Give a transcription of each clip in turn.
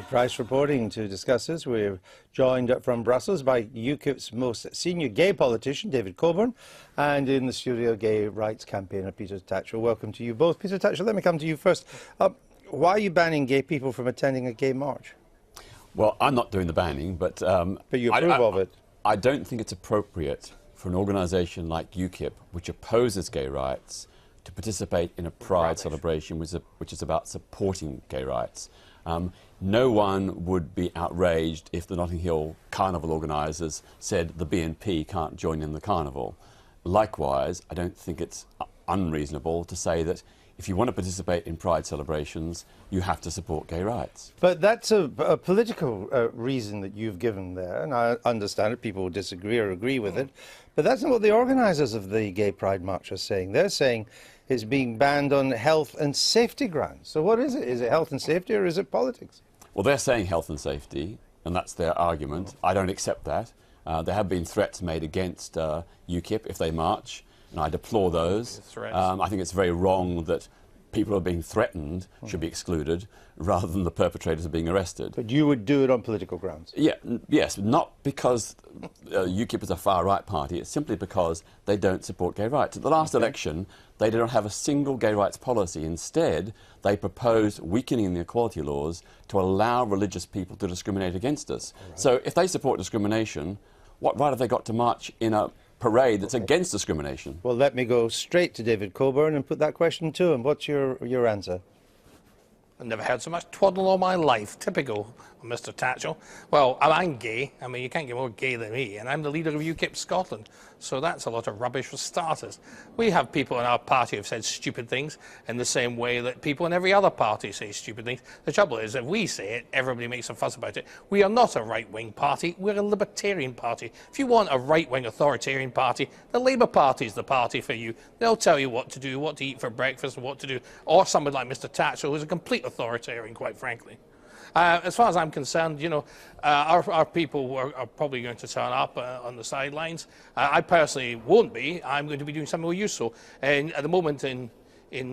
Price reporting to discuss this. We're joined from Brussels by UKIP's most senior gay politician, David Coburn, and in the studio, gay rights campaigner Peter Tatchell. Welcome to you both. Peter Tatchell, let me come to you first. Why are you banning gay people from attending a gay march? Well, I'm not doing the banning, but you approve of it. I don't think it's appropriate for an organisation like UKIP, which opposes gay rights, to participate in a pride celebration which is about supporting gay rights. No one would be outraged if the Notting Hill Carnival organisers said the BNP can't join in the carnival. Likewise, I don't think it's unreasonable to say that if you want to participate in pride celebrations, you have to support gay rights. But that's a political reason that you've given there, and I understand it. People will disagree or agree with it, but that's not what the organisers of the Gay Pride March are saying. They're saying it's being banned on health and safety grounds. So what is it? Is it health and safety or is it politics? Well, they're saying health and safety, and that's their argument. I don't accept that. There have been threats made against UKIP if they march, and I deplore those. I think it's very wrong that people who are being threatened should be excluded rather than the perpetrators are being arrested. But you would do it on political grounds? Yeah, yes, not because UKIP is a far-right party. It's simply because they don't support gay rights. At the last election, they did not have a single gay rights policy. Instead, they proposed weakening the equality laws to allow religious people to discriminate against us. Right. So if they support discrimination, what right have they got to march in a parade that's against discrimination? Well, let me go straight to David Coburn and put that question to him. What's your answer? I've never heard so much twaddle all my life. Typical of Mr. Tatchell. Well, I'm gay. I mean, you can't get more gay than me, and I'm the leader of UKIP Scotland. So that's a lot of rubbish for starters. We have people in our party who've said stupid things in the same way that people in every other party say stupid things. The trouble is, if we say it, everybody makes a fuss about it. We are not a right-wing party. We're a libertarian party. If you want a right-wing authoritarian party, the Labour Party is the party for you. They'll tell you what to do, what to eat for breakfast, and what to do. Or somebody like Mr. Tatchell, who's a complete authoritarian, quite frankly. As far as I'm concerned, you know, our people are probably going to turn up on the sidelines. I personally won't be. I'm going to be doing something more useful. And at the moment in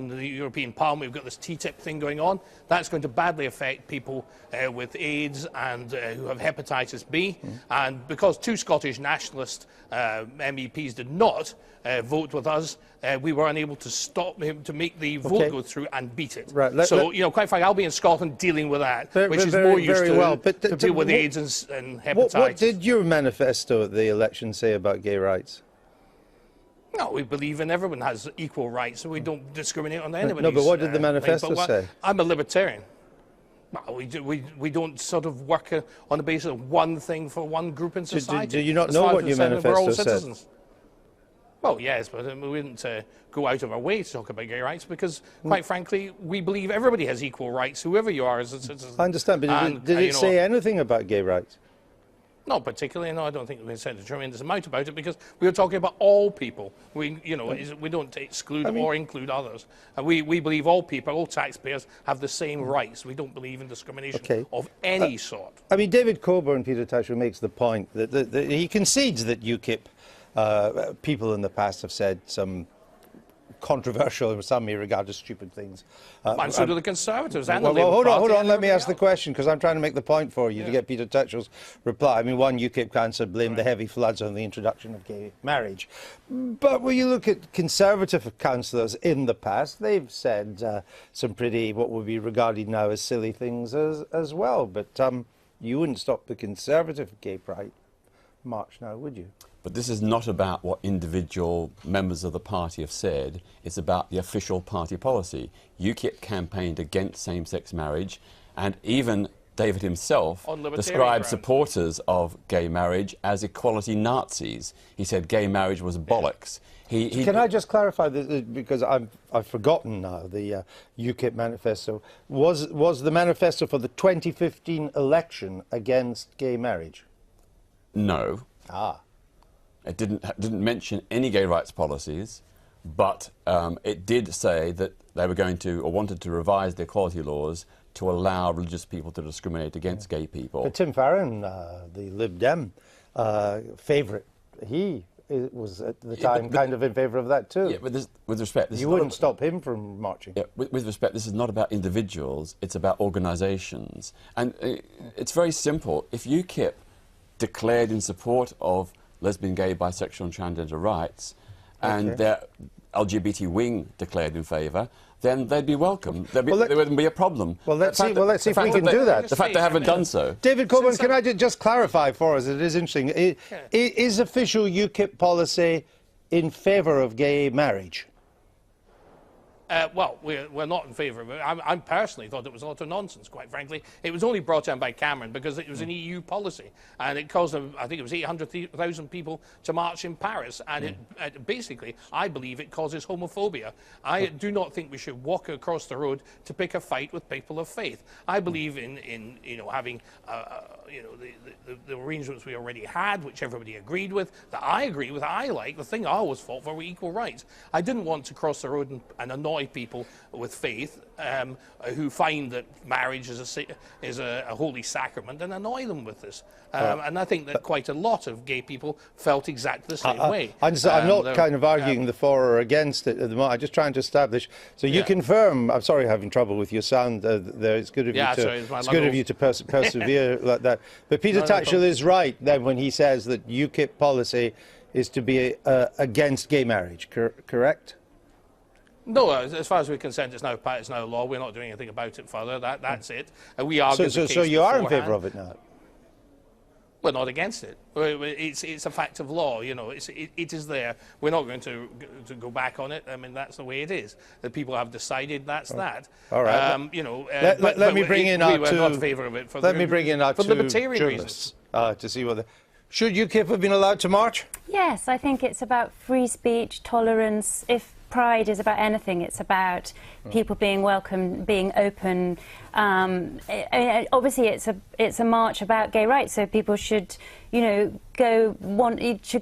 the European Parliament, we've got this TTIP thing going on. That's going to badly affect people with AIDS and who have hepatitis B. And because two Scottish nationalist MEPs did not vote with us, we were unable to stop him to make the vote go through and beat it. Right. So, you know, quite frankly, I'll be in Scotland dealing with that, which is more used to deal with AIDS and hepatitis. What did your manifesto at the election say about gay rights? No, we believe in everyone has equal rights, so we don't discriminate on anybody. No, but what did the manifesto say? I'm a libertarian. Well, we don't sort of work on the basis of one thing for one group in society. Do you not know what your manifesto says? Well, yes, but we wouldn't go out of our way to talk about gay rights because, quite frankly, we believe everybody has equal rights, whoever you are as a citizen. I understand, but did it say anything about gay rights? Not particularly, no. I don't think we said a tremendous amount about it because we were talking about all people. We don't exclude or include others. And we believe all people, all taxpayers, have the same rights. We don't believe in discrimination of any sort. I mean, David Coburn, Peter Tatchell, makes the point that he concedes that UKIP people in the past have said some controversial, and some may regard as stupid things. And so do the Conservatives and well, the Labour hold Party. Hold on, let me ask the question, because I'm trying to make the point for you to get Peter Tatchell's reply. I mean, one UKIP councillor blamed the heavy floods on the introduction of gay marriage. But when you look at Conservative councillors in the past, they've said some pretty, what would be regarded now as silly things as well. But you wouldn't stop the Conservative Gay Pride March now, would you? But this is not about what individual members of the party have said. It's about the official party policy. UKIP campaigned against same-sex marriage, and even David himself described supporters of gay marriage as equality Nazis. He said gay marriage was bollocks. Can I just clarify this, because I've forgotten now the UKIP manifesto. Was the manifesto for the 2015 election against gay marriage? No. It didn't mention any gay rights policies, but it did say that they were going to, or wanted to, revise the equality laws to allow religious people to discriminate against gay people. But Tim Farron, the Lib Dem favourite, he was at the time kind of in favour of that too. Yeah, but with respect, you wouldn't stop him from marching. Yeah, with respect, this is not about individuals, it's about organisations. And it's very simple. If UKIP declared in support of lesbian, gay, bisexual and transgender rights, and their LGBT wing declared in favour, then they'd be welcome. There wouldn't be a problem. Well, let's see if we can do that. The fact they haven't done so. David Coburn, can I just clarify for us? It is interesting. Is official UKIP policy in favour of gay marriage? Well, we're not in favour of it. I personally thought it was a lot of nonsense, quite frankly. It was only brought in by Cameron because it was an EU policy. And it caused, I think it was 800,000 people to march in Paris. And it basically, I believe it causes homophobia. I do not think we should walk across the road to pick a fight with people of faith. I believe in having, the arrangements we already had, which everybody agreed with, that I agree with, I like. The thing I always fought for were equal rights. I didn't want to cross the road and annoy people with faith who find that marriage is a holy sacrament and annoy them with this. And I think that quite a lot of gay people felt exactly the same way. I'm not kind of arguing the for or against it at the moment. I'm just trying to establish. So you confirm. I'm sorry, having trouble with your sound there. It's good of you to persevere like that. But Peter Tatchell is right then when he says that UKIP policy is to be against gay marriage. Correct? No, as far as we're concerned, it's now law. We're not doing anything about it further. That's it. And we argued the case so you are in beforehand. favour of it now? We're not against it. It's a fact of law. It is there. We're not going to go back on it. I mean, that's the way it is. The people have decided that's that. All right. Let me bring in our two. We were not in favour of it for libertarian reasons. To see whether should UKIP have been allowed to march? Yes, I think it's about free speech, tolerance. If Pride is about anything, it's about people being welcome, being open. Obviously, it's a march about gay rights, so people should, go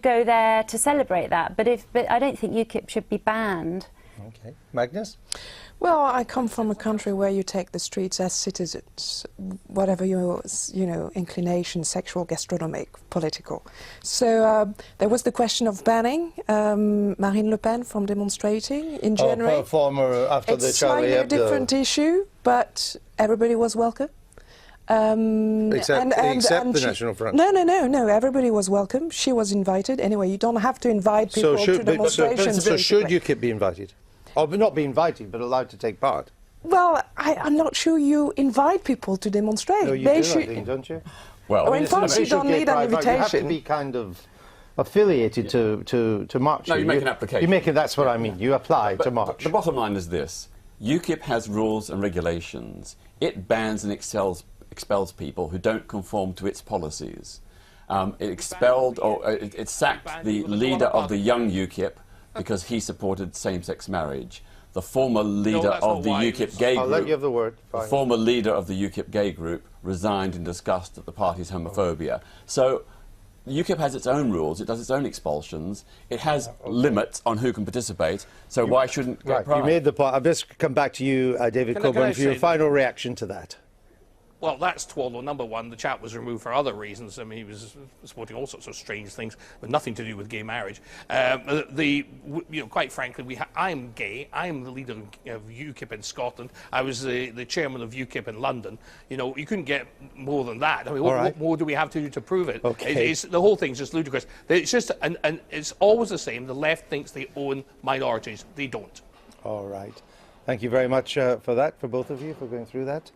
there to celebrate that. But I don't think UKIP should be banned. Okay, Magnus. Well, I come from a country where you take the streets as citizens, whatever your, inclination, sexual, gastronomic, political. So there was the question of banning Marine Le Pen from demonstrating in January. After the Charlie Hebdo. It's slightly a different issue, but everybody was welcome. Except the National Front. No. Everybody was welcome. She was invited. Anyway, you don't have to invite people to demonstrations. So should UKIP be invited? Or not be invited, but allowed to take part? Well, I'm not sure you invite people to demonstrate. No, you do, I think, don't you? Well, in France, you don't need an invitation. You have to be kind of affiliated to march. No, you make an application. That's what I mean. You apply to march. The bottom line is this. UKIP has rules and regulations. It bans and expels people who don't conform to its policies. It sacked the leader of the young UKIP because he supported same-sex marriage. The former leader of the UKIP gay group. I'll let you have the word. Fine. The former leader of the UKIP gay group resigned in disgust at the party's homophobia. So UKIP has its own rules. It does its own expulsions. It has limits on who can participate. So why shouldn't get pride? You made the point. I'll just come back to you, David Coburn, for your final reaction to that. Well, that's twaddle. Number one, the chap was removed for other reasons. I mean, he was supporting all sorts of strange things with nothing to do with gay marriage. Quite frankly, I'm gay. I'm the leader of UKIP in Scotland. I was the chairman of UKIP in London. You couldn't get more than that. I mean, what more do we have to do to prove it? Okay. The whole thing's just ludicrous. It's just, and it's always the same. The left thinks they own minorities. They don't. All right. Thank you very much for that, for both of you, for going through that.